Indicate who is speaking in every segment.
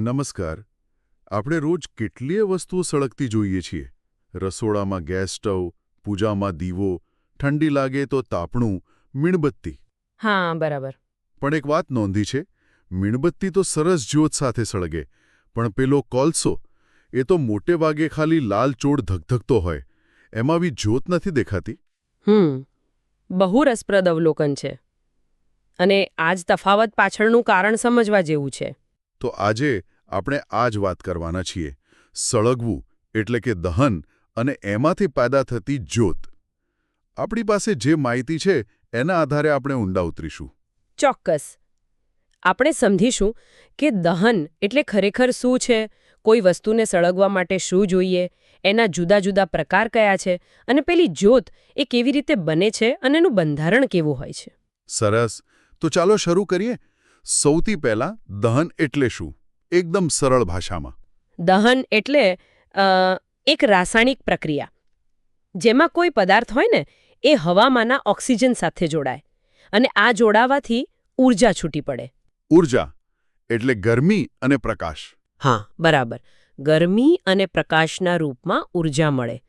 Speaker 1: નમસ્કાર. આપણે રોજ કેટલીય વસ્તુઓ સળગતી જોઈએ છીએ. રસોડામાં ગેસ સ્ટવ, પૂજામાં દીવો, ઠંડી લાગે તો તાપણું, મીણબત્તી.
Speaker 2: હા, બરાબર.
Speaker 1: પણ એક વાત નોંધી છે, મીણબત્તી તો સરસ જ્યોત સાથે સળગે, પણ પેલો કોલસો એ તો મોટે ભાગે ખાલી લાલચોળ ધગધગતો હોય. એમાં બી જ્યોત નથી દેખાતી.
Speaker 2: બહુ રસપ્રદ અવલોકન છે. અને આ જ તફાવત પાછળનું કારણ સમજવા જેવું છે.
Speaker 1: તો આજે આપણે આ જ વાત કરવાના છીએ. સળગવું એટલે કે દહન અને એમાંથી પેદા થતી જ્યોત. આપણી પાસે જે માહિતી છે એના આધારે આપણે ઊંડા ઉતરીશું.
Speaker 2: ચોક્કસ. આપણે સમજીશું કે દહન એટલે ખરેખર શું છે, કોઈ વસ્તુને સળગવા માટે શું જોઈએ, એના જુદા જુદા પ્રકાર કયા છે, અને પેલી જ્યોત એ કેવી રીતે બને છે અને એનું બંધારણ કેવું હોય છે.
Speaker 1: સરસ. તો ચાલો શરૂ કરીએ. સૌથી પહેલાં દહન એટલે શું? એકદમ સરળ ભાષામાં.
Speaker 2: દહન એટલે એક રાસાયણિક પ્રક્રિયા જેમાં કોઈ પદાર્થ હોય ને એ હવામાંના ઓક્સિજન સાથે જોડાય અને આ જોડાવાથી ઊર્જા છૂટી પડે.
Speaker 1: ઊર્જા એટલે ગરમી અને પ્રકાશ.
Speaker 2: હા, બરાબર. ગરમી અને પ્રકાશના રૂપમાં ઊર્જા મળે.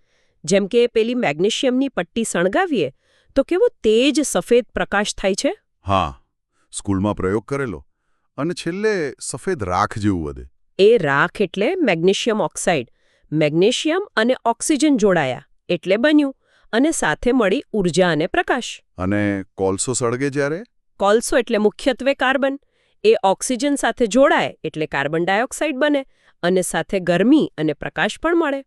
Speaker 2: જેમ કે પેલી મેગ્નેશિયમની પટ્ટી સળગાવીએ તો કેવો તેજ સફેદ પ્રકાશ થાય છે.
Speaker 1: હા, સ્કૂલમાં પ્રયોગ કરેલો. અને છેલ્લે સફેદ રાખ જેવું વધે.
Speaker 2: એ રાખ એટલે મેગ્નેશિયમ ઓક્સાઇડ. મેગ્નેશિયમ અને ઓક્સિજન જોડાયા એટલે બન્યું અને સાથે મળી ઊર્જા અને પ્રકાશ.
Speaker 1: અને કોલસો સળગે જ્યારે?
Speaker 2: કોલસો એટલે મુખ્યત્વે કાર્બન. એ ઓક્સિજન સાથે જોડાય એટલે કાર્બન ડાયોક્સાઇડ બને અને સાથે ગરમી અને પ્રકાશ પણ મળે.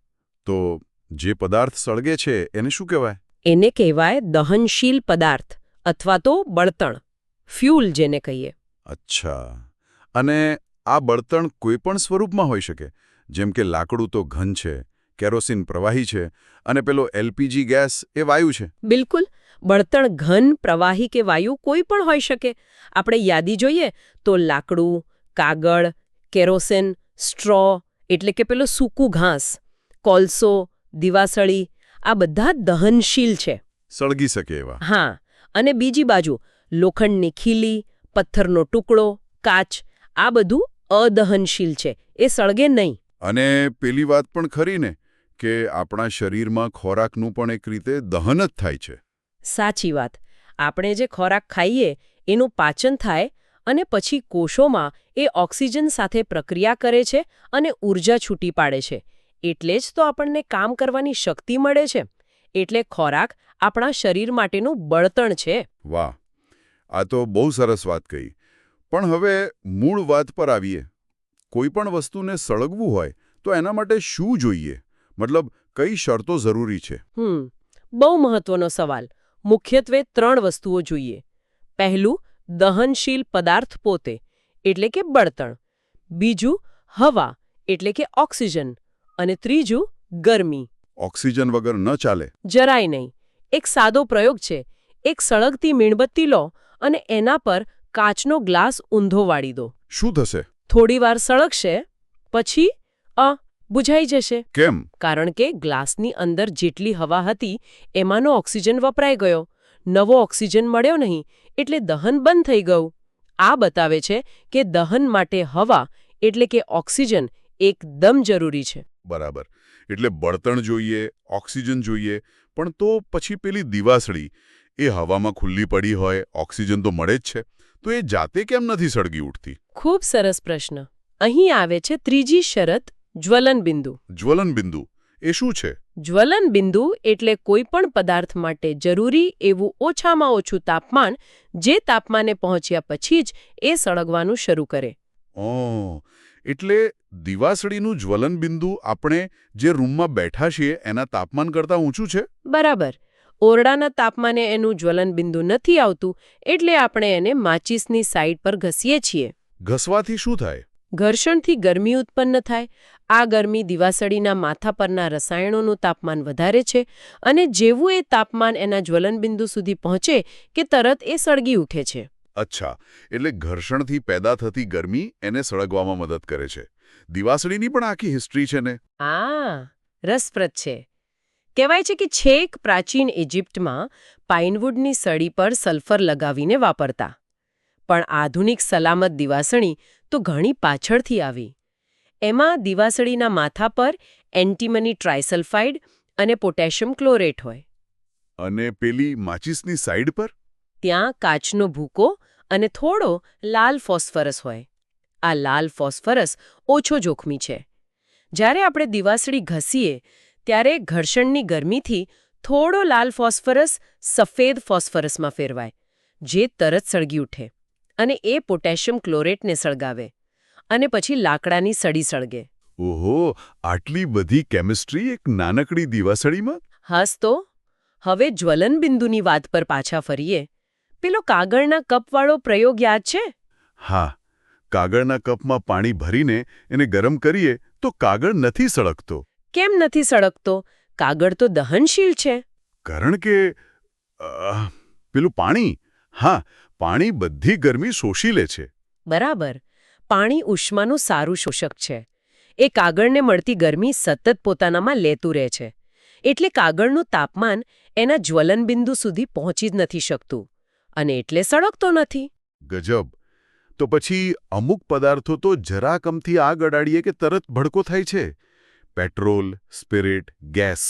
Speaker 1: તો જે પદાર્થ સળગે છે એને શું કહેવાય?
Speaker 2: એને કહેવાય દહનશીલ પદાર્થ અથવા તો બળતણ, ફ્યુલ જેને કહીએ.
Speaker 1: અચ્છા. અને આ બળતણ કોઈ પણ સ્વરૂપમાં હોઈ શકે, જેમ કે લાકડું તો ઘન છે, કેરોસીન પ્રવાહી છે અને પેલો એલપીજી ગેસ એ વાયુ છે.
Speaker 2: બિલકુલ. બળતણ ઘન, પ્રવાહી કે વાયુ કોઈ પણ હોઈ શકે. આપણે યાદી જોઈએ તો લાકડું, કાગળ, કેરોસીન, સ્ટ્રો એટલે કે પેલો સૂકું ઘાસ, કોલસો, દિવાસળી આ બધા દહનશીલ છે.
Speaker 1: સળગી શકે એવા.
Speaker 2: હા. અને બીજી બાજુ લોખંડની ખીલી, પથ્થરનો ટુકડો, કાચ આ બધું અદહનશીલ છે. એ સળગે નહીં.
Speaker 1: અને પેલી વાત પણ ખરી ને કે આપણા શરીરમાં ખોરાકનું પણ એક રીતે દહન જ થાય છે.
Speaker 2: સાચી વાત. આપણે જે ખોરાક ખાઈએ એનું પાચન થાય અને પછી કોષોમાં એ ઓક્સિજન સાથે પ્રક્રિયા કરે છે અને ઊર્જા છૂટી પાડે છે. એટલે જ તો આપણને કામ કરવાની શક્તિ મળે છે. એટલે ખોરાક આપણા શરીર માટેનું બળતણ છે.
Speaker 1: વાહ, આ તો બહુ સરસ વાત કહી. પણ હવે મૂળ વાત પર આવીએ. કોઈ પણ વસ્તુને સળગવું હોય તો એના માટે શું જોઈએ? મતલબ કઈ શરતો જરૂરી છે?
Speaker 2: બહુ મહત્વનો સવાલ. મુખ્યત્વે 3 વસ્તુઓ જોઈએ. પહેલું, દહનશીલ પદાર્થ પોતે એટલે કે બળતણ. બીજું, હવા એટલે કે ઓક્સિજન. અને ત્રીજું, ગરમી.
Speaker 1: ઓક્સિજન વગર ન ચાલે?
Speaker 2: જરાય નહીં. એક સાદો પ્રયોગ છે. એક સળગતી મીણબત્તી લો અને એના પર કાચનો ગ્લાસ ઊંધો વાળી દો.
Speaker 1: શું થશે?
Speaker 2: થોડીવાર સળગશે, પછી બુઝાઈ જશે.
Speaker 1: કેમ?
Speaker 2: કારણ કે ગ્લાસની અંદર જેટલી હવા હતી એમાંનો ઓક્સિજન વપરાઈ ગયો. નવો ઓક્સિજન મળ્યો નહીં એટલે દહન બંધ થઈ ગયું. આ બતાવે છે કે દહન માટે હવા એટલે કે ઓક્સિજન એકદમ જરૂરી છે.
Speaker 1: બરાબર. એટલે બળતણ જોઈએ, ઓક્સિજન જોઈએ, પણ તો પછી પેલી દિવાસળી એ હવામાં ખુલ્લી પડી હોય, ઓક્સિજન તો મળે જ છે, તો એ જાતે કેમ નથી સળગી ઉઠતી?
Speaker 2: ખૂબ સરસ પ્રશ્ન. અહીં આવે છે ત્રીજી શરત, જ્વલનબિંદુ.
Speaker 1: જ્વલનબિંદુ એ શું છે?
Speaker 2: જ્વલનબિંદુ એટલે કોઈ પણ પદાર્થ માટે જરૂરી એવું ઓછામાં ઓછું તાપમાન, જે તાપમાને પહોંચ્યા પછી જ એ સળગવાનું શરૂ કરે.
Speaker 1: એટલે દિવાસળીનું જ્વલનબિંદુ આપણે જે રૂમમાં બેઠા છીએ એના તાપમાન કરતાં ઊંચું છે?
Speaker 2: બરાબર. ઓરડાના તાપમાને એનું જ્વલનબિંદુ નથી આવતું એટલે આપણે એને માચીસની સાઈડ પર ઘસીએ છીએ.
Speaker 1: ઘસવાથી શું થાય?
Speaker 2: ઘર્ષણથી ગરમી ઉત્પન્ન થાય. આ ગરમી દિવાસળીના માથા પરના રસાયણોનું તાપમાન વધારે છે અને જેવું એ તાપમાન એના જ્વલનબિંદુ સુધી પહોંચે કે તરત એ સળગી ઉઠે છે.
Speaker 1: અચ્છા, એટલે ઘર્ષણથી પેદા થતી ગરમી એને સળગવામાં મદદ કરે છે. દિવાસળીની પણ આખી હિસ્ટ્રી છે ને?
Speaker 2: રસપ્રદ છે. કહેવાય છે કે છેક પ્રાચીન ઇજિપ્તમાં પાઇનવુડની સળી પર સલ્ફર લગાવીને વાપરતા. પણ આધુનિક સલામત દિવાસળી તો ઘણી પાછળથી આવી. એમાં દિવાસળીના માથા પર એન્ટીમની ટ્રાયસલ્ફાઇડ અને પોટેશિયમ ક્લોરેટ હોય.
Speaker 1: અને પેલી માચિસની સાઈડ પર?
Speaker 2: ત્યાં કાચનો ભૂકો અને થોડો લાલ ફોસ્ફરસ હોય. આ લાલ ફોસ્ફરસ ઓછો જોખમી છે. જ્યારે આપણે દિવાસળી ઘસીએ ત્યારે ઘર્ષણની ગરમીથી થોડો લાલ ફોસ્ફરસ સફેદ ફોસ્ફરસમાં ફેરવાય, જે તરત સળગી ઉઠે અને એ પોટેશિયમ ક્લોરેટને સળગાવે અને પછી લાકડાની સળી સળગે.
Speaker 1: ઓહો, આટલી બધી કેમિસ્ટ્રી એક નાનકડી દિવાસળીમાં?
Speaker 2: હાસ તો. હવે જ્વલનબિંદુની વાત પર પાછા ફરીએ. પેલો કાગળના કપવાળો પ્રયોગ યાદ છે?
Speaker 1: હા, કાગળના કપમાં પાણી ભરીને એને ગરમ કરીએ તો કાગળ નથી સળગતો.
Speaker 2: કેમ નથી સળગતો? કાગળ તો દહનશીલ છે.
Speaker 1: કારણ કે પેલું પાણી, હા, પાણી બધી ગરમી શોષી લે છે.
Speaker 2: બરાબર. પાણી ઉષ્માનું સારું શોષક છે. એ કાગળને મળતી ગરમી સતત પોતાનામાં લેતું રહે છે. એટલે કાગળનું તાપમાન એના જ્વલનબિંદુ સુધી પહોંચી જ નથી શકતું અને એટલે સળગતો નથી.
Speaker 1: ગજબ. તો પછી અમુક પદાર્થો તો જરાકમથી આગ અડાડીએ કે તરત ભડકો થાય છે. Petrol, spirit, gas.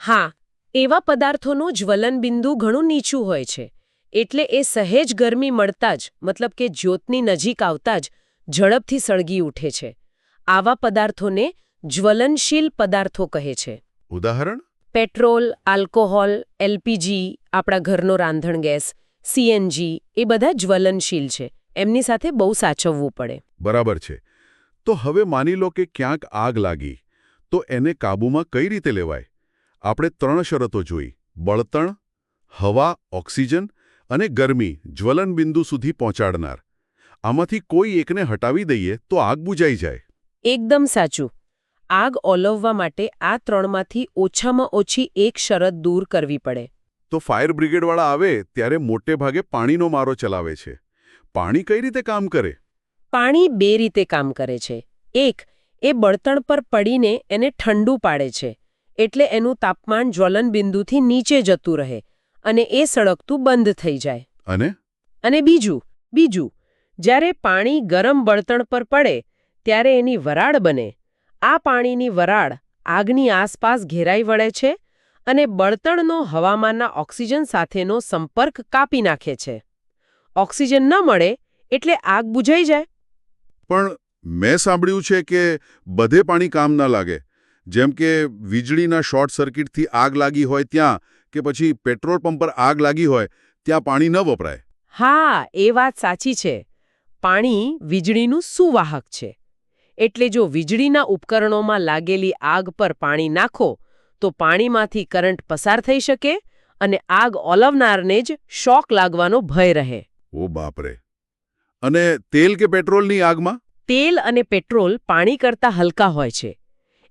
Speaker 2: હા, એવા પદાર્થોનું જ્વલનબિંદુ ઘણું નીચું હોય છે. એટલે એ સહેજ ગરમી મળતા જ, મતલબ કે જ્યોતની નજીક આવતા જ ઝડપથી સળગી ઉઠે છે. આવા પદાર્થોને જ્વલનશીલ પદાર્થો કહે છે.
Speaker 1: ઉદાહરણ?
Speaker 2: પેટ્રોલ, આલ્કોહોલ, એલપીજી, આપણા ઘરનો રાંધણ ગેસ, સીએનજી એ બધા જ્વલનશીલ છે. એમની સાથે બહુ સાચવવું પડે.
Speaker 1: બરાબર છે. તો હવે માની લો કે ક્યાંક આગ લાગી, તો એને કાબૂમાં કઈ રીતે લેવાય? આપણે 3 શરતો જોઈ: બળતણ, હવા, ઓક્સિજન અને ગરમી જ્વલનબિંદુ સુધી પહોંચાડનાર. આમાંથી કોઈ એકને હટાવી દઈએ તો આગ બુજાઈ જાય.
Speaker 2: એકદમ સાચું. આગ ઓલવવા માટે આ 3માંથી ઓછામાં ઓછી એક શરત દૂર કરવી પડે.
Speaker 1: તો ફાયર બ્રિગેડવાળા આવે ત્યારે મોટે ભાગે પાણીનો મારો ચલાવે છે. પાણી કઈ રીતે કામ કરે?
Speaker 2: પાણી 2 રીતે કામ કરે છે. એક, એ બળતણ પર પડીને એને ઠંડુ પાડે છે. એટલે એનું તાપમાન જ્વલનબિંદુથી નીચે જતું રહે અને એ સળગતું બંધ થઈ જાય.
Speaker 1: અને
Speaker 2: બીજું, જ્યારે પાણી ગરમ બળતણ પર પડે ત્યારે એની વરાળ બને. આ પાણીની વરાળ આગની આસપાસ ઘેરાઈ વળે છે અને બળતણનો હવામાનના ઓક્સિજન સાથેનો સંપર્ક કાપી નાખે છે. ઓક્સિજન ન મળે એટલે આગ બુઝાઈ જાય.
Speaker 1: પણ મેં સાંભળ્યું છે કે બધે પાણી કામ ન લાગે. જેમ કે વીજળીના શોર્ટ સર્કિટથી આગ લાગી હોય ત્યાં, કે પછી પેટ્રોલ પંપ પર આગ લાગી હોય ત્યાં પાણી ન વપરાય.
Speaker 2: હા, એ વાત સાચી છે. પાણી વીજળીનું સુવાહક છે. એટલે જો વીજળીના ઉપકરણોમાં લાગેલી આગ પર પાણી નાખો તો પાણીમાંથી કરંટ પસાર થઈ શકે અને આગ ઓલવનારને જ શોક લાગવાનો ભય રહે.
Speaker 1: ઓ બાપરે! અને તેલ કે પેટ્રોલની આગમાં?
Speaker 2: તેલ અને પેટ્રોલ પાણી કરતાં હલકા હોય છે.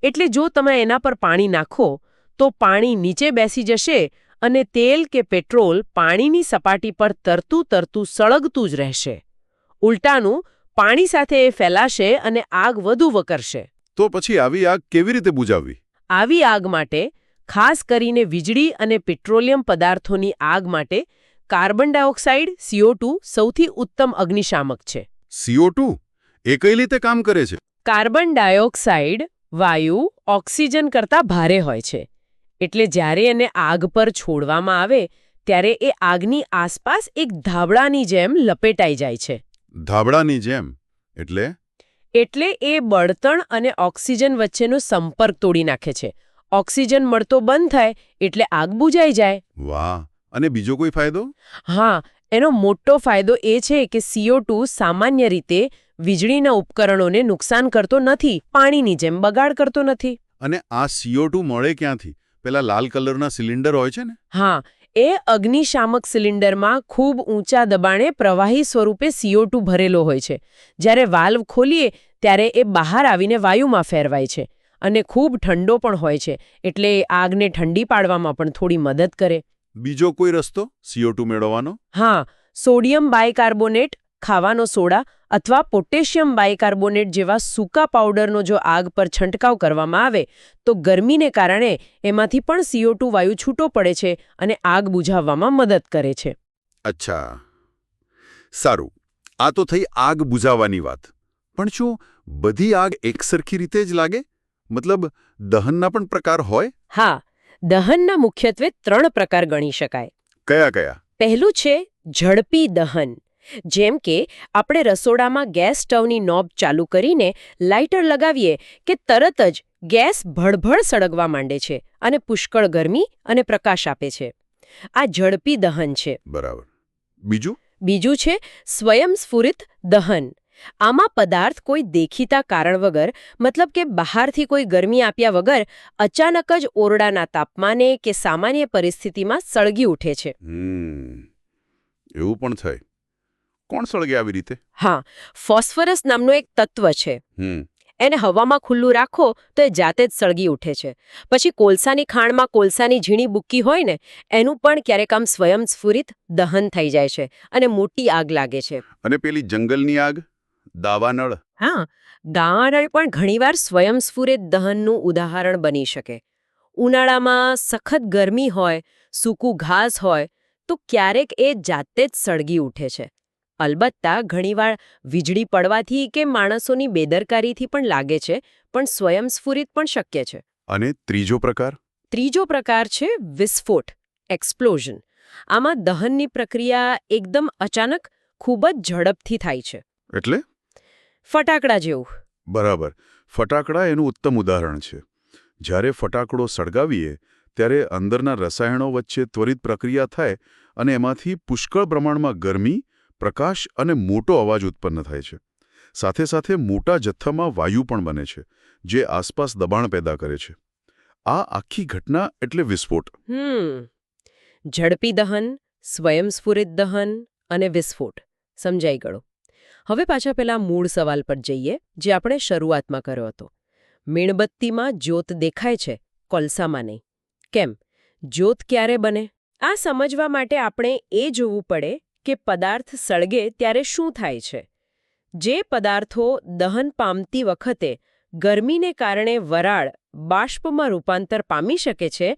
Speaker 2: એટલે જો તમે એના પર પાણી નાખો તો પાણી નીચે બેસી જશે અને તેલ કે પેટ્રોલ પાણીની સપાટી પર તરતું સળગતું જ રહેશે. ઉલટાનું, પાણી સાથે એ ફેલાશે અને આગ વધુ વકરશે.
Speaker 1: તો પછી આવી આગ કેવી રીતે બુઝાવવી?
Speaker 2: આવી આગ માટે, ખાસ કરીને વીજળી અને પેટ્રોલિયમ પદાર્થોની આગ માટે, કાર્બન ડાયોક્સાઇડ CO2 સૌથી ઉત્તમ અગ્નિશામક છે.
Speaker 1: CO2? એ કઈ રીતે કામ કરે છે?
Speaker 2: કાર્બન ડાયોક્સાઇડ વાયુ ઓક્સિજન કરતાં ભારે હોય છે. એટલે જ્યારે એને આગ પર છોડવામાં આવે ત્યારે એ આગની આસપાસ એક ધાબળાની જેમ લપેટાઈ જાય છે.
Speaker 1: ધાબળાની જેમ? એટલે
Speaker 2: એ બળતણ અને ઓક્સિજન વચ્ચેનો સંપર્ક તોડી નાખે છે. ઓક્સિજન મળતો બંધ થાય એટલે આગ બુઝાઈ જાય.
Speaker 1: વાહ! અને બીજો કોઈ ફાયદો?
Speaker 2: હા, એનો મોટો ફાયદો એ છે કે CO2 સામાન્ય રીતે વીજળીના ઉપકરણોને નુકસાન કરતો નથી, પાણીની જેમ બગાડ કરતો નથી.
Speaker 1: અને આ CO2 મળે ક્યાંથી? પેલા લાલ કલરના સિલિન્ડર હોય છે ને?
Speaker 2: હા, એ અગ્નિશામક સિલિન્ડરમાં ખૂબ ઊંચા દબાણે પ્રવાહી સ્વરૂપે CO2 ભરેલો હોય છે. જ્યારે વાલ્વ ખોલીએ ત્યારે એ બહાર આવીને વાયુમાં ફેરવાય છે અને ખૂબ ઠંડો પણ હોય છે. એટલે આગને ઠંડી પાડવામાં પણ થોડી મદદ કરે.
Speaker 1: બીજો કોઈ રસ્તો CO2 મેળવવાનો?
Speaker 2: હા, સોડિયમ બાયકાર્બોનેટ, ખાવાનો સોડા અથવા પોટેશિયમ બાયકાર્બોનેટ જેવા સૂકા પાવડરનો જો આગ પર છંટકાવ કરવામાં આવે તો ગરમીને કારણે એમાંથી પણ CO2 વાયુ છૂટો પડે છે અને આગ બુઝાવવામાં મદદ કરે છે.
Speaker 1: અચ્છા, સારું. આ તો થઈ આગ બુઝાવવાની વાત. પણ શું બધી આગ એકસરખી રીતે જ લાગે? મતલબ દહનના પણ પ્રકાર હોય?
Speaker 2: હા, દહનના મુખ્યત્વે 3 પ્રકાર ગણી શકાય.
Speaker 1: કયા કયા?
Speaker 2: પહેલું છે ઝડપી દહન. જેમ કે આપણે રસોડામાં ગેસ સ્ટવની નોબ ચાલુ કરીને લાઇટર લગાવીએ કે તરત જ ગેસ ભડભડ સળગવા માંડે છે અને પુષ્કળ ગરમી અને પ્રકાશ આપે છે. આ ઝડપી દહન છે.
Speaker 1: બરાબર. બીજું?
Speaker 2: બીજું છે સ્વયંસ્ફુરિત દહન. આમાં પદાર્થ કોઈ દેખીતા કારણ વગર, મતલબ કે બહારથી કોઈ ગરમી આપ્યા વગર અચાનક જ ઓરડાના તાપમાને કે સામાન્ય પરિસ્થિતિમાં સળગી ઉઠે છે.
Speaker 1: એવું પણ થાય. કોણ સળગે આવી રીતે?
Speaker 2: હા, ફોસ્ફરસ નામનું એક તત્વ છે.
Speaker 1: હમ
Speaker 2: એને હવામાં ખુલ્લું રાખો તો એ જાતે જ સળગી ઉઠે છે. પછી કોલસાની ખાણમાં કોલસાની ઝીણી બુક્કી હોય ને, એનું પણ ક્યારેક આમ સ્વયંસ્ફુરિત દહન થઈ જાય છે અને મોટી આગ લાગે છે.
Speaker 1: અને પેલી જંગલની આગ, દાવાનળ?
Speaker 2: હા, દાવાનળ પણ ઘણીવાર સ્વયંસ્ફુરિત દહનનું ઉદાહરણ બની શકે. ઉનાળામાં સખત ગરમી હોય, સૂકું ઘાસ હોય તો ક્યારેક એ જાતે જ સળગી ઉઠે છે. અલબત્તા ઘણીવાર વીજળી પડવાથી કે માણસોની બેદરકારીથી પણ લાગે છે, પણ સ્વયંસ્ફુરિત પણ શક્ય છે.
Speaker 1: અને ત્રીજો પ્રકાર?
Speaker 2: ત્રીજો પ્રકાર છે વિસ્ફોટ, એક્સપ્લોઝન. આમાં દહનની પ્રક્રિયા એકદમ અચાનક, ખૂબ જ ઝડપથી થાય છે.
Speaker 1: એટલે?
Speaker 2: ફટાકડા જેવું.
Speaker 1: બરાબર. ફટાકડા એનું ઉત્તમ ઉદાહરણ છે. જ્યારે ફટાકડો સળગાવીએ ત્યારે અંદરના રસાયણો વચ્ચે ત્વરિત પ્રક્રિયા થાય અને એમાંથી પુષ્કળ પ્રમાણમાં ગરમી, પ્રકાશ અને મોટો અવાજ ઉત્પન્ન થાય છે. સાથે સાથે મોટા જથ્થામાં વાયુ પણ બને છે, જે આસપાસ દબાણ પેદા કરે છે. આ આખી ઘટના એટલે વિસ્ફોટ.
Speaker 2: ઝડપી દહન, સ્વયંસ્ફુરિત દહન અને વિસ્ફોટ. સમજાઈ ગયો. હવે પાછા પેલા મૂળ સવાલ પર જઈએ, જે આપણે શરૂઆતમાં કર્યો હતો. મીણબત્તીમાં જ્યોત દેખાય છે, કોલસામાં નહીં. કેમ? જ્યોત ક્યારે બને? આ સમજવા માટે આપણે એ જોવું પડે કે પદાર્થ સળગે ત્યારે શું થાય છે. જે પદાર્થો દહન પામતી વખતે ગરમીને કારણે વરાળ, બાષ્પમાં રૂપાંતર પામી શકે છે,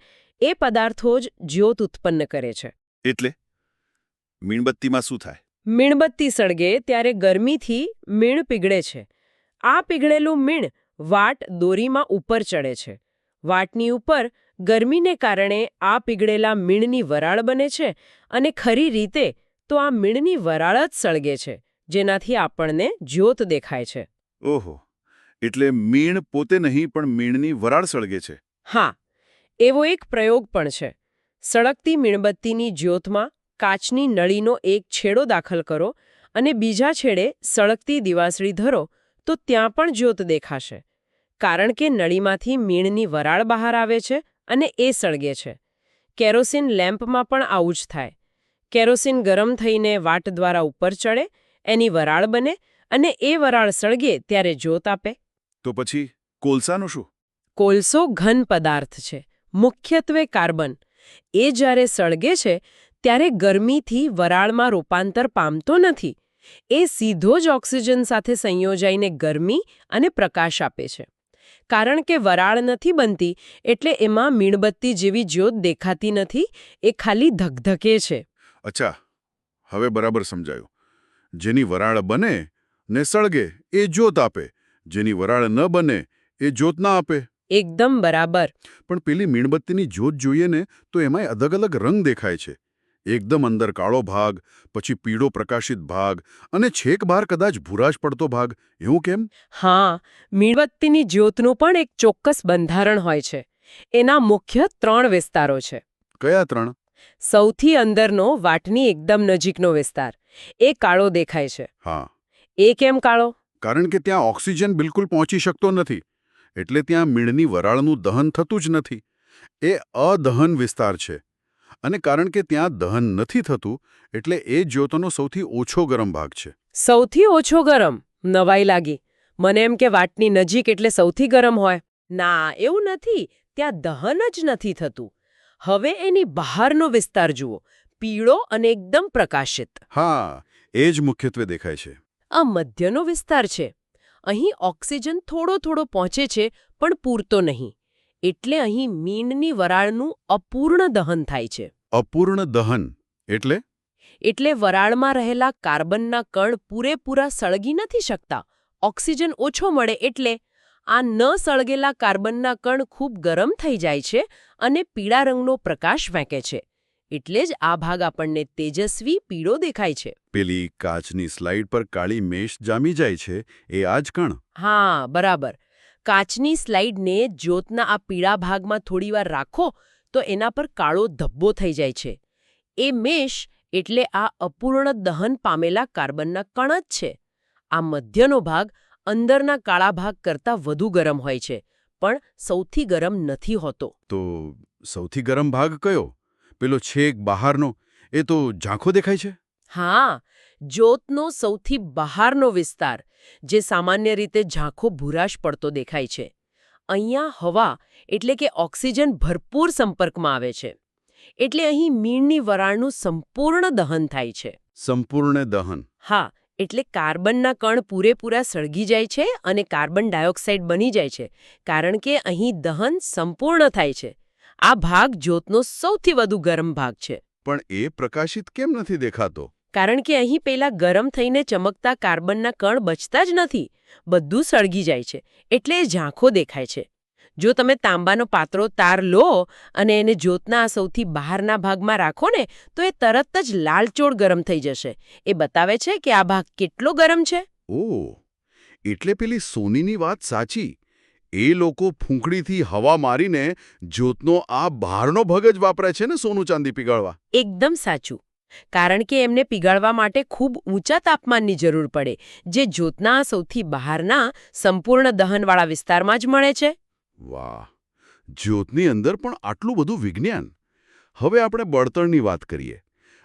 Speaker 2: એ પદાર્થો જ જ્યોત ઉત્પન્ન કરે છે.
Speaker 1: એટલે મીણબત્તીમાં શું થાય?
Speaker 2: મીણબત્તી સળગે ત્યારે ગરમીથી મીણ પીગળે છે. આ પીગળેલું મીણ વાટ દોરીમાં ઉપર ચડે છે. વાટની ઉપર ગરમીને કારણે આ પીગળેલા મીણની વરાળ બને છે અને ખરી રીતે તો આ મીણની વરાળ જ સળગે છે, જેનાથી આપણને જ્યોત દેખાય છે.
Speaker 1: ઓહો, એટલે મીણ પોતે નહીં પણ મીણની વરાળ સળગે છે.
Speaker 2: હા, એવો એક પ્રયોગ પણ છે. સળગતી મીણબત્તીની જ્યોતમાં કાચની નળીનો એક છેડો દાખલ કરો અને બીજા છેડે સળગતી દિવાસળી ધરો તો ત્યાં પણ જ્યોત દેખાશે. કારણ કે નળીમાંથી મીણની વરાળ બહાર આવે છે અને એ સળગે છે. કેરોસીન લેમ્પમાં પણ આવું જ થાય. કેરોસીન ગરમ થઈને વાટ દ્વારા ઉપર ચડે, એની વરાળ બને અને એ વરાળ સળગે ત્યારે જ્યોત આપે.
Speaker 1: તો પછી કોલસાનું શું?
Speaker 2: કોલસો ઘન પદાર્થ છે, મુખ્યત્વે કાર્બન. એ જ્યારે સળગે છે ત્યારે ગરમીથી વરાળમાં રૂપાંતર પામતો નથી. એ સીધો જ ઓક્સિજન સાથે સંયોજાઈને ગરમી અને પ્રકાશ આપે છે. કારણ કે વરાળ નથી બનતી એટલે એમાં મીણબત્તી જેવી જ્યોત દેખાતી નથી, એ ખાલી ધગધગે છે.
Speaker 1: અચ્છા, હવે બરાબર સમજાયું. જેની વરાળ બને ને સળગે એ જ્યોત આપે, જેની વરાળ ન બને એ જ્યોત ના આપે.
Speaker 2: એકદમ બરાબર.
Speaker 1: પણ પેલી મીણબત્તીની જ્યોત જોઈએ ને તો એમાંય અલગ અલગ રંગ દેખાય છે. એકદમ અંદર કાળો ભાગ, પછી પીળો પ્રકાશિત ભાગ અને છેક બહાર કદાચ ભૂરાશ પડતો ભાગ. એવું કેમ?
Speaker 2: હા, મીણબત્તીની જ્યોતનું પણ એક ચોક્કસ બંધારણ હોય છે. એના મુખ્ય 3 વિસ્તારો છે.
Speaker 1: કયા 3?
Speaker 2: સૌથી અંદરનો વાટની એકદમ નજીકનો વિસ્તાર, એ કાળો દેખાય છે.
Speaker 1: હા.
Speaker 2: એ કેમ કાળો?
Speaker 1: કારણ કે ત્યાં ઓક્સિજન બિલકુલ પહોંચી શકતો નથી, એટલે ત્યાં મીણની વરાળનું દહન થતું જ નથી. એ અદહન વિસ્તાર છે. અને કારણ કે ત્યાં દહન નથી થતું, એટલે એ જ્યોતનો સૌથી ઓછો ગરમ ભાગ છે.
Speaker 2: સૌથી ઓછો ગરમ? નવાઈ લાગી. મને એમ કે વાટની નજીક એટલે સૌથી ગરમ હોય. ના, એવું નથી. ત્યાં દહન જ નથી થતું. હવે એની બહારનો વિસ્તાર જુઓ, પીળો અને એકદમ પ્રકાશિત.
Speaker 1: હા, એ જ મુખ્યત્વે દેખાય છે.
Speaker 2: આ મધ્યનો વિસ્તાર છે. અહીં ઓક્સિજન થોડો થોડો પહોંચે છે, પણ પૂરતો નહીં. એટલે અહીં મીણની વરાળનું અપૂર્ણ દહન થાય છે.
Speaker 1: અપૂર્ણ દહન એટલે
Speaker 2: વરાળમાં રહેલા કાર્બનના કણ પૂરેપૂરા સળગી નથી શકતા, ઓક્સિજન ઓછો મળે એટલે આ ન સળગેલા કાર્બનના કણ ખૂબ ગરમ થઈ જાય છે અને પીળા રંગનો પ્રકાશ ફેંકે છે. એટલે જ આ ભાગ આપણને તેજસ્વી પીળો દેખાય છે.
Speaker 1: પેલી કાચની સ્લાઇડ પર કાળી મેશ જામી જાય છે એ આ જ કણ?
Speaker 2: હા, બરાબર. કાચની સ્લાઇડને જ્યોતના આ પીળા ભાગમાં થોડીવાર રાખો તો એના પર કાળો ધબ્બો થઈ જાય છે. એ મેશ એટલે આ અપૂર્ણ દહન પામેલા કાર્બનના કણ જ છે. આ મધ્યનો ભાગ અંદરના કાળા ભાગ કરતાં વધુ ગરમ હોય છે, પણ સૌથી ગરમ નથી હોતો.
Speaker 1: તો સૌથી ગરમ ભાગ કયો? પેલો છેક બહારનો, એ તો ઝાંખો દેખાય છે.
Speaker 2: હા, જ્યોતનો સૌથી બહારનો વિસ્તાર, જે સામાન્ય રીતે ઝાંખો ભૂરાશ પડતો દેખાય છે. અહીંયા હવા એટલે કે ઓક્સિજન ભરપૂર સંપર્કમાં આવે છે. એટલે અહીં મીણની વરાળનું સંપૂર્ણ દહન થાય છે.
Speaker 1: સંપૂર્ણ દહન?
Speaker 2: હા, એટલે કાર્બનના કણ પૂરેપૂરા સળગી જાય છે અને કાર્બન ડાયોક્સાઇડ બની જાય છે, કારણ કે અહીં દહન સંપૂર્ણ થાય છે. આ ભાગ જ્યોતનો સૌથી વધુ ગરમ ભાગ છે.
Speaker 1: પણ એ પ્રકાશિત કેમ નથી દેખાતો?
Speaker 2: કારણ કે અહીં પેલા ગરમ થઈને ચમકતા કાર્બનના કણ બચતા જ નથી. બધું સળગી જાય છે, એટલે એ ઝાંખો દેખાય છે. જો તમે તાંબાનો પાતળો તાર લો અને એને જ્યોતના આ સૌથી બહારના ભાગમાં રાખો ને, તો એ તરત જ લાલચોળ ગરમ થઈ જશે. એ બતાવે છે કે આ ભાગ કેટલો ગરમ છે.
Speaker 1: ઓહ, એટલે પેલી સોનીની વાત સાચી. એ લોકો ફૂંકણીથી હવા મારીને જ્યોતનો આ બહારનો ભાગ જ વાપરે છે ને સોનું ચાંદી પીગાળવા?
Speaker 2: એકદમ સાચું. કારણ કે એમને પીગાળવા માટે ખૂબ ઊંચા તાપમાનની જરૂર પડે, જે જ્યોતના સૌથી બહારના સંપૂર્ણ દહનવાળા વિસ્તારમાં જ મળે છે.
Speaker 1: વાહ, જ્યોતની અંદર પણ આટલું બધું વિજ્ઞાન! હવે આપણે બળતણની વાત કરીએ.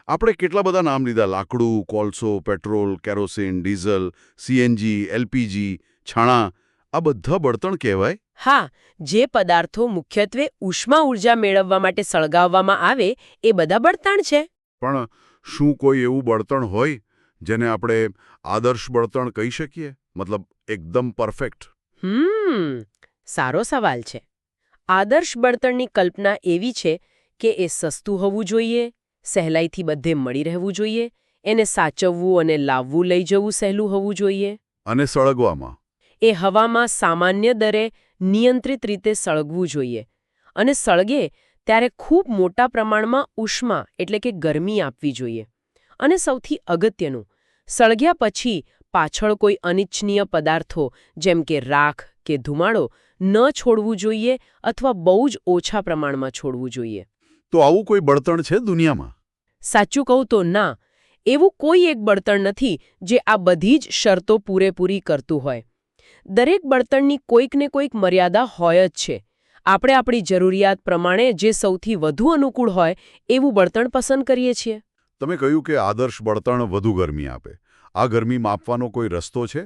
Speaker 1: આપણે કેટલા બધા નામ લીધા: લાકડું, કોલસો, petrol, kerosene, diesel, CNG, LPG, છાણા. આ બધા બળતણ કહેવાય?
Speaker 2: હા, જે પદાર્થો મુખ્યત્વે ઉષ્મા ઊર્જા મેળવવા માટે સળગાવવામાં આવે એ બધા બળતણ છે.
Speaker 1: પણ શું કોઈ એવું બળતણ હોય જેને આપણે આદર્શ બળતણ કહી શકીએ? મતલબ એકદમ પરફેક્ટ?
Speaker 2: સારો સવાલ છે. આદર્શ બળતણની કલ્પના એવી છે કે એ સસ્તું હોવું જોઈએ, સહેલાઈથી બધે મળી રહેવું જોઈએ, એને સાચવવું અને લાવવું લઈ જવું સહેલું હોવું જોઈએ.
Speaker 1: અને સળગવામાં?
Speaker 2: એ હવામાં સામાન્ય દરે નિયંત્રિત રીતે સળગવું જોઈએ. અને સળગે ત્યારે ખૂબ મોટા પ્રમાણમાં ઉષ્મા એટલે કે ગરમી આપવી જોઈએ. અને સૌથી અગત્યનું, સળગ્યા પછી પાછળ કોઈ અનિચ્છનીય પદાર્થો જેમ કે રાખ કે ધુમાડો ન છોડવું જોઈએ અથવા બહુ જ ઓછા પ્રમાણમાં છોડવું જોઈએ.
Speaker 1: તો આવું કોઈ બળતણ છે દુનિયામાં?
Speaker 2: સાચું કહું તો ના. એવું કોઈ એક બળતણ નથી જે આ બધી જ શરતો પૂરેપૂરી કરતું હોય. દરેક બળતણની કોઈક ને કોઈક મર્યાદા હોય જ છે. આપણે આપણી જરૂરિયાત પ્રમાણે જે સૌથી વધુ અનુકૂળ હોય એવું બળતણ પસંદ કરીએ છીએ.
Speaker 1: તમે કહ્યું કે આદર્શ બળતણ વધુ ગરમી આપે. આ ગરમી માપવાનો કોઈ રસ્તો છે?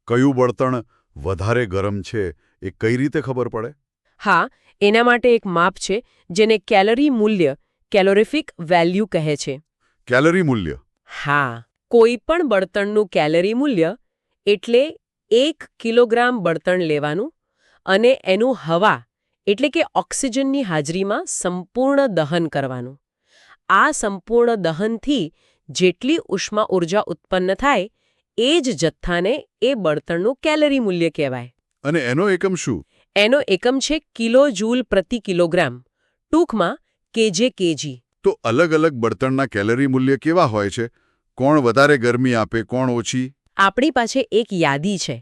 Speaker 1: કયું બળતણ વધારે ગરમ છે એ કઈ રીતે ખબર પડે?
Speaker 2: હા, એના માટે એક માપ છે જેને કેલરી મૂલ્ય, કેલોરીફિક વેલ્યુ કહે છે.
Speaker 1: કેલરી મૂલ્ય? હા.
Speaker 2: કોઈ પણ બળતણનું કેલરી મૂલ્ય એટલે 1 કિલોગ્રામ બળતણ લેવાનું અને એનું હવા એટલે કે ઓક્સિજનની હાજરીમાં સંપૂર્ણ દહન કરવાનું. આ સંપૂર્ણ દહનથી જેટલી ઉષ્મા ઊર્જા ઉત્પન્ન થાય એ જ જથ્થાને એ બળતણનું કેલરી મૂલ્ય કહેવાય.
Speaker 1: અને એનો એકમ શું?
Speaker 2: એનો એકમ છે કિલો જૂલ પ્રતિ કિલોગ્રામ, ટૂંકમાં કેજે કેજી.
Speaker 1: તો અલગ અલગ બળતણના કેલરી મૂલ્ય કેવા હોય છે? કોણ વધારે ગરમી આપે, કોણ ઓછી?
Speaker 2: આપણી પાસે એક યાદી છે.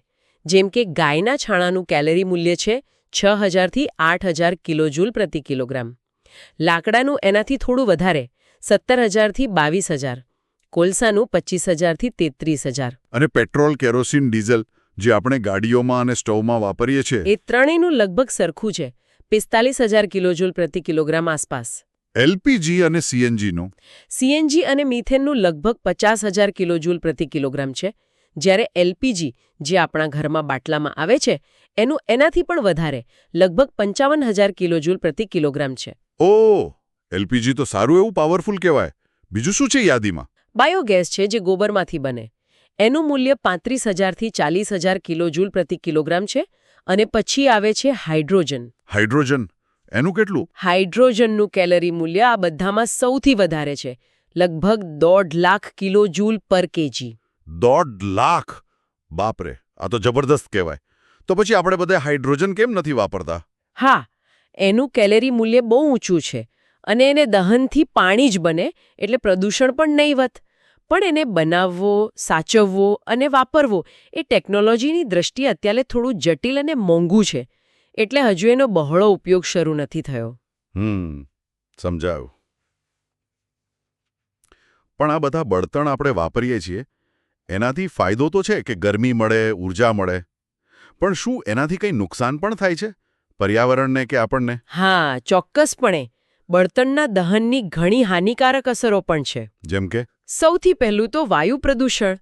Speaker 2: જેમ કે ગાયના છાણાનું કેલરી મૂલ્ય છે 6000 થી 8000 કિલોજૂલ પ્રતિ કિલોગ્રામ. લાકડાનું એનાથી થોડું વધારે 17000 થી 22000. કોલસાનું 25000 થી 33000.
Speaker 1: અને પેટ્રોલ, કેરોસીન, ડીઝલ જે આપણે ગાડીઓમાં અને સ્ટવમાં વાપરીએ છીએ,
Speaker 2: એ ત્રણેયનું લગભગ સરખું છે, 45000 કિલોજૂલ પ્રતિ કિલોગ્રામ આસપાસ.
Speaker 1: એલપીજી અને સીએનજીનું?
Speaker 2: સીએનજી અને મિથેનનું લગભગ 50000 કિલોજૂલ પ્રતિ કિલોગ્રામ છે, જ્યારે એલપીજી જે આપણા ઘરમાં બાટલામાં આવે છે એનું એનાથી પણ વધારે, લગભગ 55000 કિલોજૂલ પ્રતિ કિલોગ્રામ છે.
Speaker 1: ઓહ, એલપીજી તો સારું એવું પાવરફુલ કહેવાય. બીજું શું છે યાદીમાં?
Speaker 2: બાયોગેસ છે જે ગોબરમાંથી બને. એનું મૂલ્ય 35000 થી 40000 કિલોજૂલ પ્રતિ કિલોગ્રામ છે. અને પછી આવે છે હાઇડ્રોજન.
Speaker 1: હાઇડ્રોજન? એનું કેટલું?
Speaker 2: હાઇડ્રોજનનું કેલરી મૂલ્ય આ બધામાં સૌથી વધારે છે, લગભગ 1.5 લાખ કિલોજૂલ પર કેજી.
Speaker 1: 1.5 લાખ? બાપરે! આ તો જબરદસ્ત કહેવાય. તો પછી આપણે બધા હાઇડ્રોજન કેમ નથી વાપરતા?
Speaker 2: હા, એનું કેલેરી મૂલ્ય બહુ ઊંચું છે અને એને દહનથી પાણી જ બને એટલે પ્રદૂષણ પણ નહીવત. પણ એને બનાવવો, સાચવવો અને વાપરવો એ ટેકનોલોજીની દ્રષ્ટિએ અત્યારે થોડું જટિલ અને મોંઘું છે. એટલે હજુ એનો બહોળો ઉપયોગ શરૂ નથી થયો.
Speaker 1: સમજાયું. પણ આ બધા બળતણ આપણે વાપરીએ છીએ એનાથી ફાયદો તો છે કે ગરમી મળે, ઊર્જા મળે. પણ શું એનાથી કંઈ નુકસાન પણ થાય છે પર્યાવરણને કે આપણને?
Speaker 2: હા, ચોક્કસપણે. બળતણના દહનની ઘણી હાનિકારક અસરો પણ છે.
Speaker 1: જેમ કે?
Speaker 2: સૌથી પહેલું તો વાયુ પ્રદૂષણ.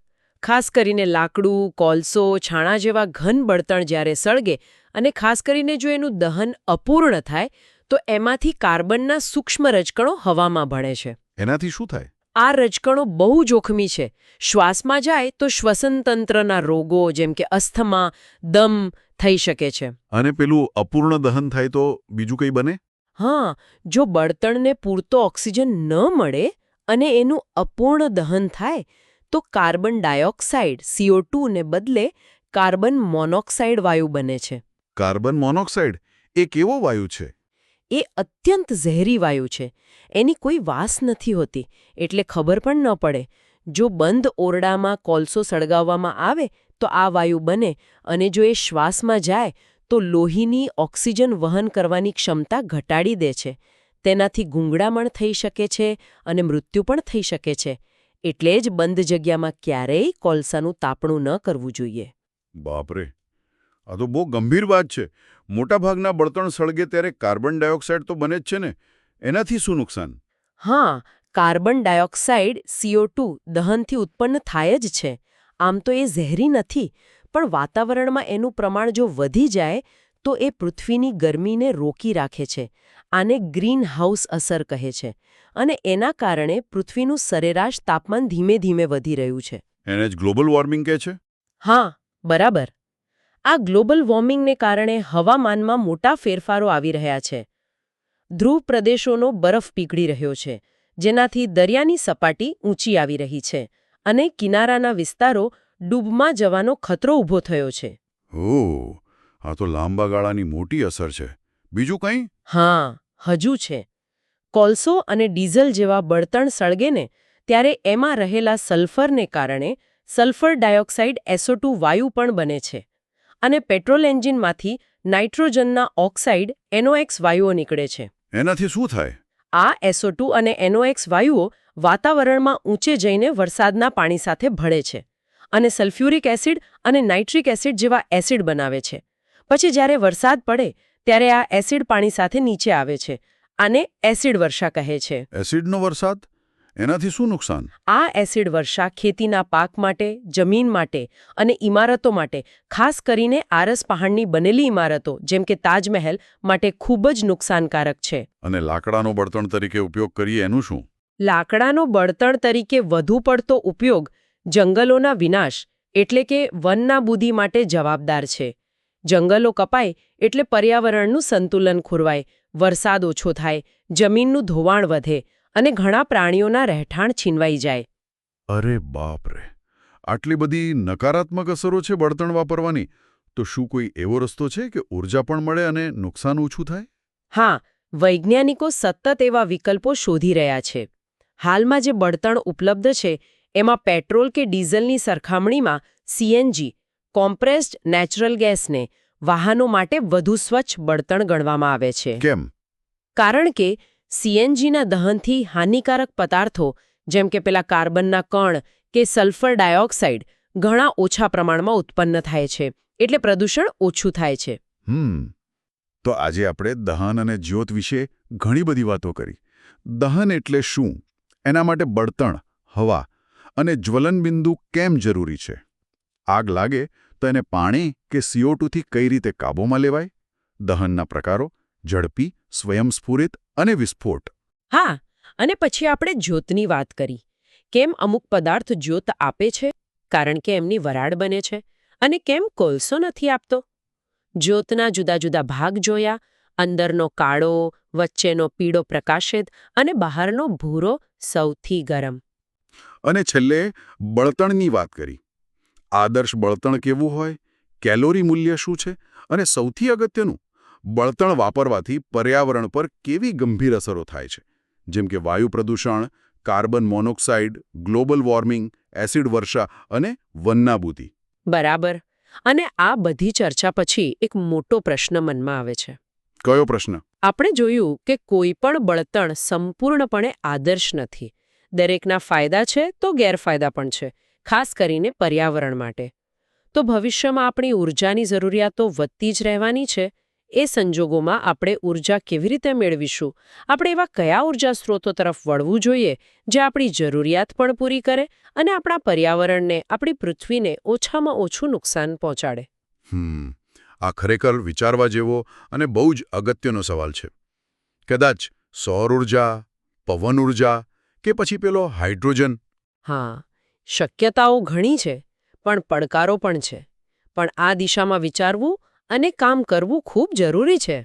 Speaker 2: ખાસ કરીને લાકડું, કોલસો, છાણા જેવા ઘન બળતણ જ્યારે સળગે અને ખાસ કરીને જો એનું દહન અપૂર્ણ થાય તો એમાંથી કાર્બનના સૂક્ષ્મ રજકણો હવામાં ભળે છે.
Speaker 1: એનાથી શું થાય?
Speaker 2: આ રજકણો બહુ જોખમી છે. શ્વાસમાં જાય તો શ્વસનતંત્રના રોગો જેમ કે અસ્થમા, દમ થઈ શકે છે.
Speaker 1: અને પેલું અપૂર્ણ દહન થાય તો બીજું કંઈ બને?
Speaker 2: હા, જો બળતણને પૂરતો ઓક્સિજન ન મળે અને એનું અપૂર્ણ દહન થાય તો કાર્બન ડાયોક્સાઇડ CO2 ને બદલે કાર્બન મોનોક્સાઇડ વાયુ બને છે.
Speaker 1: કાર્બન મોનોક્સાઇડ એ કેવો વાયુ છે?
Speaker 2: એ અત્યંત ઝેરી વાયુ છે. એની કોઈ વાસ નથી હોતી એટલે ખબર પણ ન પડે. જો બંધ ઓરડામાં કોલસો સળગાવવામાં આવે તો આ વાયુ બને અને જો એ શ્વાસમાં જાય તો લોહીની ઓક્સિજન વહન કરવાની ક્ષમતા ઘટાડી દે છે. તેનાથી ગૂંગળામણ થઈ શકે છે અને મૃત્યુ પણ થઈ શકે છે. એટલે જ બંધ જગ્યામાં ક્યારેય કોલસાનું તાપણું ન કરવું જોઈએ.
Speaker 1: બાપરે, આ તો બહુ ગંભીર વાત છે. મોટાભાગના બળતણ સળગે ત્યારે કાર્બન ડાયોક્સાઇડ તો બને જ છે ને, એનાથી શું નુકસાન?
Speaker 2: હા, કાર્બન ડાયોક્સાઇડ CO2 દહનથી ઉત્પન્ન થાય જ છે. આમ તો એ ઝેરી નથી, પણ વાતાવરણમાં એનું પ્રમાણ જો વધી જાય તો એ પૃથ્વીની ગરમીને રોકી રાખે છે. આને ગ્રીન હાઉસ અસર કહે છે અને એના કારણે પૃથ્વીનું સરેરાશ તાપમાન ધીમે ધીમે વધી રહ્યું છે.
Speaker 1: એને જ ગ્લોબલ વોર્મિંગ કહે છે?
Speaker 2: હા, બરાબર. આ ગ્લોબલ વોર્મિંગને કારણે હવામાનમાં મોટા ફેરફારો આવી રહ્યા છે. ધ્રુવ પ્રદેશોનો બરફ પીગળી રહ્યો છે, જેનાથી દરિયાની સપાટી ઊંચી આવી રહી છે અને કિનારાના વિસ્તારો ડૂબમાં જવાનો ખતરો ઊભો થયો છે.
Speaker 1: ઓહ, આ તો લાંબા ગાળાની મોટી અસર છે. બીજું કંઈ?
Speaker 2: હા, હજુ છે. કોલસો અને ડીઝલ જેવા બળતણ સળગે ને ત્યારે એમાં રહેલા સલ્ફરને કારણે સલ્ફર ડાયોક્સાઇડ SO2 વાયુ પણ બને છે અને પેટ્રોલ એન્જિનમાંથી નાઇટ્રોજનના ઓક્સાઇડ NOx વાયુઓ નીકળે છે.
Speaker 1: એનાથી શું થાય?
Speaker 2: આ SO2 અને NOx વાયુઓ વાતાવરણમાં ઊંચે જઈને વરસાદના પાણી સાથે ભળે છે અને સલ્ફ્યુરિક એસિડ અને નાઇટ્રિક એસિડ જેવા એસિડ બનાવે છે. પછી જ્યારે વરસાદ પડે ત્યારે આ એસિડ પાણી સાથે નીચે આવે છે. આને એસિડ વર્ષા કહે છે.
Speaker 1: એસિડનો વરસાદ? એનાથી શું નુકસાન?
Speaker 2: આ એસિડ વર્ષા ખેતીના પાક માટે, જમીન માટે અને ઇમારતો માટે, ખાસ કરીને આરસ પહાડની બનેલી ઇમારતો જેમ કે તાજમહેલ માટે ખૂબ જ નુકસાનકારક છે.
Speaker 1: અને લાકડાનો બળતણ તરીકે ઉપયોગ કરીએ એનું શું?
Speaker 2: લાકડાનો બળતણ તરીકે વધુ પડતો ઉપયોગ જંગલોના વિનાશ એટલે કે વનનાબૂદી માટે જવાબદાર છે. જંગલો કપાય એટલે પર્યાવરણનું સંતુલન ખોરવાય, વરસાદ ઓછો થાય, જમીનનું ધોવાણ વધે અને ઘણા પ્રાણીઓના રહેઠાણ છીનવાઈ જાય.
Speaker 1: અરે બાપ રે, આટલી બધી નકારાત્મક અસરો છે બળતણ વાપરવાની. તો શું કોઈ એવો રસ્તો છે કે ઊર્જા પણ મળે અને નુકસાન ઓછું થાય?
Speaker 2: હા, વૈજ્ઞાનિકો સતત એવા વિકલ્પો શોધી રહ્યા છે. હાલમાં જે બળતણ ઉપલબ્ધ છે એમાં પેટ્રોલ કે ડીઝલની સરખામણીમાં CNG કોમ્પ્રેસ્ડ નેચરલ ગેસને વાહનો માટે વધુ સ્વચ્છ બળતણ ગણવામાં આવે છે.
Speaker 1: કેમ?
Speaker 2: કારણ કે CNGના દહનથી હાનિકારક પદાર્થો જેમ કે પેલા કાર્બનના કણ કે સલ્ફર ડાયોક્સાઇડ ઘણા ઓછા પ્રમાણમાં ઉત્પન્ન થાય છે, એટલે પ્રદૂષણ ઓછું થાય છે.
Speaker 1: તો આજે આપણે દહન અને જ્યોત વિશે ઘણી બધી વાતો કરી. દહન એટલે શું? એના માટે બળતણ, હવા અને જ્વલનબિંદુ કેમ જરૂરી છે? આગ લાગે તો એને પાણી કે CO2 થી કઈ રીતે કાબૂમાં લેવાય? દહનના પ્રકારો, ઝડપી, સ્વયંસ્ફુરિત અને વિસ્ફોટ.
Speaker 2: હા, અને પછી આપણે જ્યોતની વાત કરી. કેમ અમુક પદાર્થ જ્યોત આપે છે? કારણ કે એમની વરાળ બને છે. અને કેમ કોલસો નથી આપતો? જ્યોતના જુદા જુદા ભાગ જોયા, અંદરનો કાળો, વચ્ચેનો પીળો પ્રકાશિત અને બહારનો ભૂરો સૌથી ગરમ.
Speaker 1: અને છેલ્લે બળતણની વાત કરી. આદર્શ બળતણ કેવું હોય? કેલોરી મૂલ્ય શું છે અને સૌથી અગત્યનું બળતણ વાપરવાથી પર્યાવરણ પર કેવી ગંભીર અસરો થાય છે, જેમ કે વાયુ પ્રદૂષણ, carbon monoxide, global warming, acid વર્ષા અને વનનાબૂદી.
Speaker 2: બરાબર. અને આ બધી ચર્ચા પછી એક મોટો પ્રશ્ન મનમાં આવે છે.
Speaker 1: કયો પ્રશ્ન?
Speaker 2: આપણે જોયું કે કોઈ પણ બળતણ સંપૂર્ણપણે આદર્શ નથી. દરેકના ફાયદા છે તો ગેરફાયદા પણ છે, ખાસ કરીને પર્યાવરણ માટે. તો ભવિષ્યમાં આપણી ઊર્જાની જરૂરિયાતો વધતી જ રહેવાની છે. એ સંજોગોમાં આપણે ઊર્જા કેવી રીતે મેળવીશું? આપણે એવા કયા ઊર્જા સ્ત્રોતો તરફ વળવું જોઈએ જે આપણી જરૂરિયાત પણ પૂરી કરે અને આપણા પર્યાવરણને, આપણી પૃથ્વીને ઓછામાં ઓછું નુકસાન પહોંચાડે?
Speaker 1: આ ખરેખર વિચારવા જેવો અને બહુ જ અગત્યનો સવાલ છે. કદાચ સૌર ઊર્જા, પવન ઊર્જા કે પછી પેલો હાઇડ્રોજન.
Speaker 2: હા, શક્યતાઓ ઘણી છે, પણ પડકારો પણ છે. પણ આ દિશામાં વિચારવું અને કામ કરવું ખૂબ જરૂરી છે.